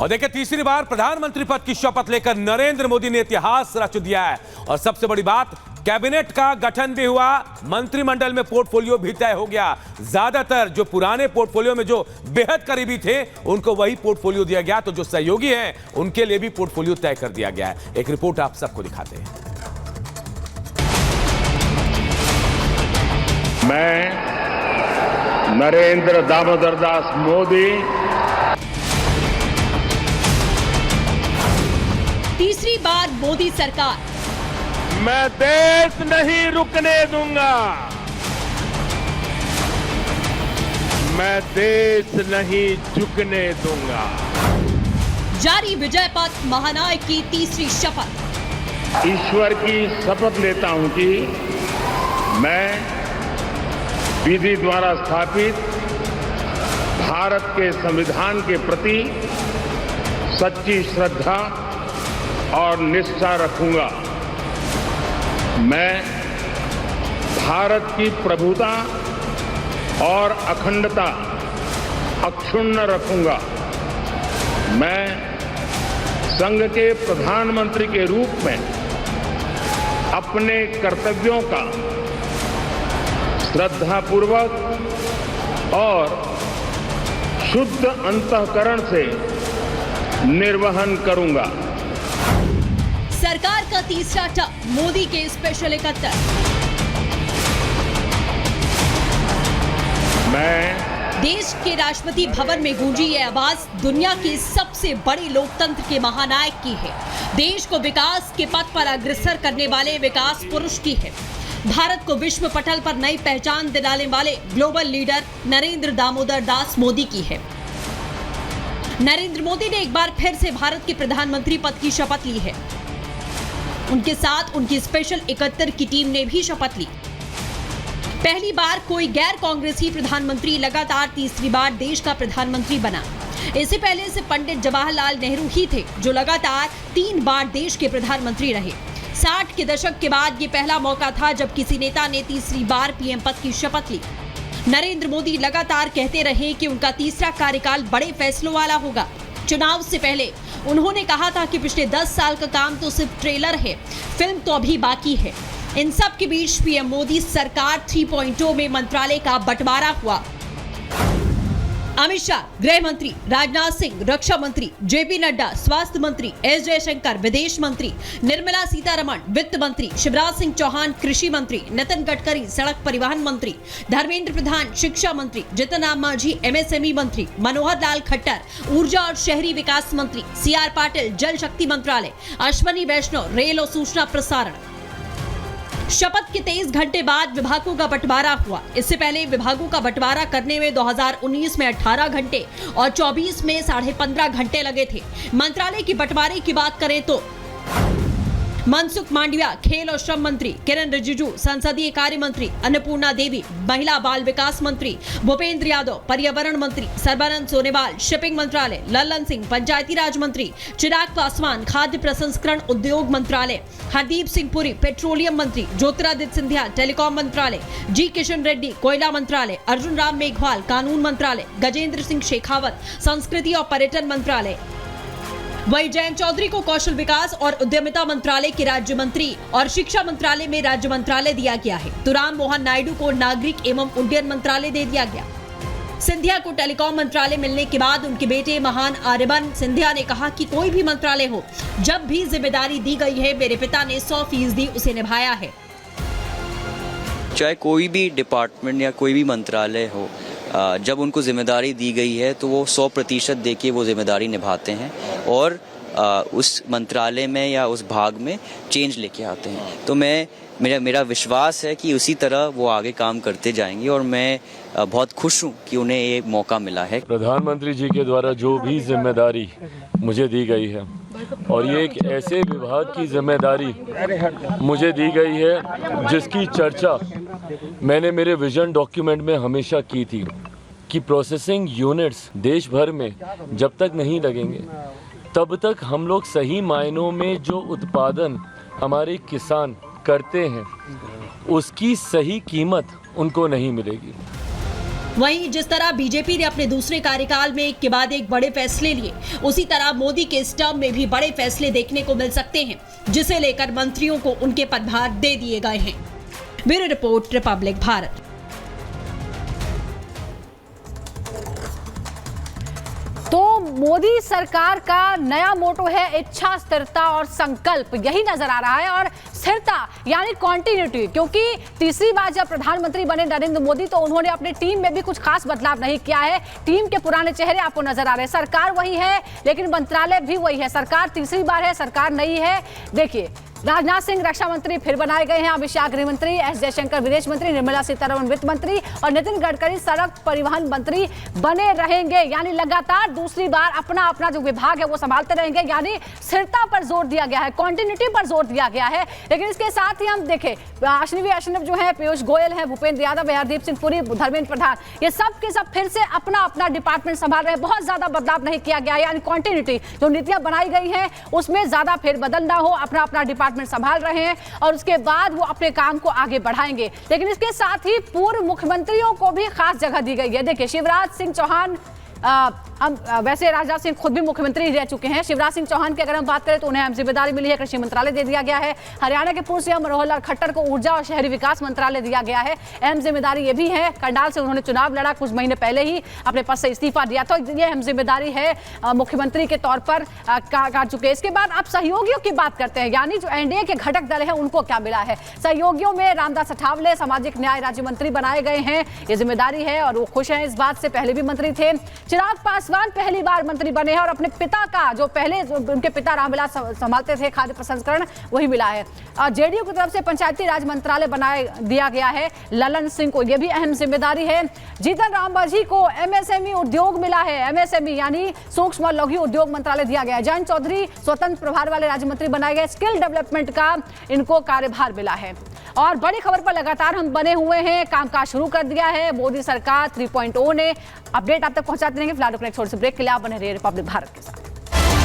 और देखिए, तीसरी बार प्रधानमंत्री पद की शपथ लेकर नरेंद्र मोदी ने इतिहास रच दिया है। और सबसे बड़ी बात, कैबिनेट का गठन भी हुआ, मंत्रिमंडल में पोर्टफोलियो भी तय हो गया। ज्यादातर जो पुराने पोर्टफोलियो में जो बेहद करीबी थे, उनको वही पोर्टफोलियो दिया गया, तो जो सहयोगी हैं उनके लिए भी पोर्टफोलियो तय कर दिया गया है। एक रिपोर्ट आप सबको दिखाते हैं। मैं नरेंद्र दामोदर दास मोदी तीसरी बार मोदी सरकार, मैं देश नहीं रुकने दूंगा, मैं देश नहीं झुकने दूंगा। जारी विजय पथ महानायक की तीसरी शपथ। ईश्वर की शपथ लेता हूं कि मैं विधि द्वारा स्थापित भारत के संविधान के प्रति सच्ची श्रद्धा और निष्ठा रखूंगा। मैं भारत की प्रभुता और अखंडता अक्षुण्ण रखूंगा। मैं संघ के प्रधानमंत्री के रूप में अपने कर्तव्यों का श्रद्धापूर्वक और शुद्ध अंतःकरण से निर्वहन करूंगा। सरकार का तीसरा टर्म, मोदी के स्पेशल 71। मैं देश के राष्ट्रपति भवन में गूंजी ये आवाज दुनिया के सबसे बड़े लोकतंत्र के महानायक की है। देश को विकास के पथ पर अग्रसर करने वाले विकास पुरुष की है। भारत को विश्व पटल पर नई पहचान दिलाने वाले ग्लोबल लीडर नरेंद्र दामोदर दास मोदी की है। नरेंद्र मोदी ने एक बार फिर से भारत के प्रधानमंत्री पद की शपथ ली है। उनके साथ उनकी स्पेशल 71 की टीम ने भी शपथ ली। पहली बार कोई गैर कांग्रेसी प्रधानमंत्री लगातार तीसरी बार देश का प्रधानमंत्री बना। इससे पहले से पंडित जवाहरलाल नेहरू ही थे, जो लगातार 3 बार देश के प्रधानमंत्री रहे। 60 के दशक के बाद ये पहला मौका था जब किसी नेता ने तीसरी बार पीएम पद की शपथ ली। नरेंद्र मोदी लगातार कहते रहे कि उनका तीसरा कार्यकाल बड़े फैसलों वाला होगा। चुनाव से पहले उन्होंने कहा था कि पिछले 10 साल का काम तो सिर्फ ट्रेलर है, फिल्म तो अभी बाकी है। इन सब के बीच पीएम मोदी सरकार 3.0 में मंत्रालय का बंटवारा हुआ। अमित शाह गृह मंत्री, राजनाथ सिंह रक्षा मंत्री, जेपी नड्डा स्वास्थ्य मंत्री, एस जयशंकर विदेश मंत्री, निर्मला सीतारमण वित्त मंत्री, शिवराज सिंह चौहान कृषि मंत्री, नितिन गडकरी सड़क परिवहन मंत्री, धर्मेंद्र प्रधान शिक्षा मंत्री, जीतन राम मांझी एमएसएमई मंत्री, मनोहर लाल खट्टर ऊर्जा और शहरी विकास मंत्री, सीआर पाटिल जल शक्ति मंत्रालय, अश्विनी वैष्णव रेल और सूचना प्रसारण। शपथ के 23 घंटे बाद विभागों का बंटवारा हुआ। इससे पहले विभागों का बंटवारा करने में 2019 में 18 घंटे और 24 में 15.5 घंटे लगे थे। मंत्रालय की बंटवारे की बात करें तो मनसुख मांडविया खेल और श्रम मंत्री, किरण रिजिजू संसदीय कार्य मंत्री, अन्नपूर्णा देवी महिला बाल विकास मंत्री, भूपेंद्र यादव पर्यावरण मंत्री, सर्बानंद सोनोवाल शिपिंग मंत्रालय, लल्लन सिंह पंचायती राज मंत्री, चिराग पासवान खाद्य प्रसंस्करण उद्योग मंत्रालय, हरदीप सिंह पुरी पेट्रोलियम मंत्री, ज्योतिरादित्य सिंधिया टेलीकॉम मंत्रालय, जी किशन रेड्डी कोयला मंत्रालय, अर्जुन राम मेघवाल कानून मंत्रालय, गजेंद्र सिंह शेखावत संस्कृति और पर्यटन मंत्रालय। वहीं जयंत चौधरी को कौशल विकास और उद्यमिता मंत्रालय के राज्य मंत्री और शिक्षा मंत्रालय में राज्य मंत्रालय दिया गया है। तो राम मोहन नायडू को नागरिक एवं उड्डयन मंत्रालय दे दिया गया। सिंधिया को टेलीकॉम मंत्रालय मिलने के बाद उनके बेटे महान आर्यमन सिंधिया ने कहा कि कोई भी मंत्रालय हो, जब भी जिम्मेदारी दी गई है मेरे पिता ने 100% उसे निभाया है। चाहे कोई भी डिपार्टमेंट या कोई भी मंत्रालय हो, जब उनको जिम्मेदारी दी गई है तो वो 100% देके वो जिम्मेदारी निभाते हैं और उस मंत्रालय में या उस भाग में चेंज लेके आते हैं। तो मेरा विश्वास है कि उसी तरह वो आगे काम करते जाएंगे और मैं बहुत खुश हूँ कि उन्हें ये मौका मिला है। प्रधानमंत्री जी के द्वारा जो भी जिम्मेदारी मुझे दी गई है और ये एक ऐसे विभाग की जिम्मेदारी मुझे दी गई है जिसकी चर्चा मैंने मेरे विजन डॉक्यूमेंट में हमेशा की थी कि प्रोसेसिंग यूनिट्स देश भर में जब तक नहीं लगेंगे तब तक हम लोग सही मायनों में जो उत्पादन हमारे किसान करते हैं उसकी सही कीमत उनको नहीं मिलेगी। वहीं जिस तरह बीजेपी ने अपने दूसरे कार्यकाल में एक के बाद एक बड़े फैसले लिए, उसी तरह मोदी के इस टर्म में भी बड़े फैसले देखने को मिल सकते हैं, जिसे लेकर मंत्रियों को उनके पदभार दे दिए गए हैं। Bureau report, Republic Bharat. तो मोदी सरकार का नया मोटो है इच्छा, स्थिरता और संकल्प, यही नजर आ रहा है। और स्थिरता यानी कॉन्टिन्यूटी, क्योंकि तीसरी बार जब प्रधानमंत्री बने नरेंद्र मोदी तो उन्होंने अपनी टीम में भी कुछ खास बदलाव नहीं किया है। टीम के पुराने चेहरे आपको नजर आ रहे हैं। सरकार वही है लेकिन मंत्रालय भी वही है। सरकार तीसरी बार है, सरकार नई है। देखिए, राजनाथ सिंह रक्षा मंत्री फिर बनाए गए हैं, अमित शाह गृह मंत्री, एस जयशंकर विदेश मंत्री, निर्मला सीतारमण वित्त मंत्री और नितिन गडकरी सड़क परिवहन मंत्री बने रहेंगे। यानी लगातार दूसरी बार अपना अपना जो विभाग है वो संभालते रहेंगे। यानी स्थिरता पर जोर दिया गया है, कॉन्टिन्यूटी पर जोर दिया गया है। लेकिन इसके साथ ही हम देखें, अश्विनी वैष्णव जो है, पीयूष गोयल है, भूपेंद्र यादव, हरदीप सिंह पुरी, धर्मेंद्र प्रधान, ये सब के सब फिर से अपना अपना डिपार्टमेंट संभाल रहे हैं। बहुत ज्यादा बदलाव नहीं किया गया, यानी कॉन्टिन्यूटी जो नीतियां बनाई गई हैं उसमें ज्यादा फेरबदल ना हो, अपना अपना डिपार्टमेंट संभाल रहे हैं और उसके बाद वो अपने काम को आगे बढ़ाएंगे। लेकिन इसके साथ ही पूर्व मुख्यमंत्रियों को भी खास जगह दी गई है। देखिए, शिवराज सिंह चौहान, वैसे राजनाथ सिंह खुद भी मुख्यमंत्री रह चुके हैं। शिवराज सिंह चौहान की अगर हम बात करें तो उन्हें जिम्मेदारी मिली है, कृषि मंत्रालय दे दिया गया है। हरियाणा के पूर्व सीएम मनोहर लाल खट्टर को ऊर्जा और शहरी विकास मंत्रालय दिया गया है। अहम जिम्मेदारी ये भी है, करनाल से उन्होंने चुनाव लड़ा, कुछ महीने पहले ही अपने पद से इस्तीफा दिया, तो ये अहम जिम्मेदारी है मुख्यमंत्री के तौर पर काट चुके हैं। इसके बाद अब सहयोगियों की बात करते हैं, यानी जो एनडीए के घटक दल है उनको क्या मिला है। सहयोगियों में रामदास अठावले सामाजिक न्याय राज्य मंत्री बनाए गए हैं, ये जिम्मेदारी है और वो खुश हैं इस बात से, पहले भी मंत्री थे। चिराग पासवान पहली बार मंत्री बने हैं और अपने पिता का जो पहले उनके पिता रामविलास संभालते थे खाद्य प्रसंस्करण, वही मिला है। जेडीयू की तरफ से पंचायती राज मंत्रालय बनाए दिया गया है ललन सिंह को, यह भी अहम जिम्मेदारी है। जीतन राम मांझी को एमएसएमई उद्योग मिला है, एमएसएमई यानी सूक्ष्म और लघु उद्योग मंत्रालय दिया गया है। जयंत चौधरी स्वतंत्र प्रभार वाले राज्य मंत्री बनाए गए, स्किल डेवलपमेंट का इनको कार्यभार मिला है। और बड़ी खबर पर लगातार हम बने हुए हैं, कामकाज शुरू कर दिया है मोदी सरकार 3.0 ने। अपडेट आप तक पहुंचाते रहेंगे। फिलहाल छोटे से ब्रेक के लिए आप बने रहिए रिपब्लिक भारत के साथ।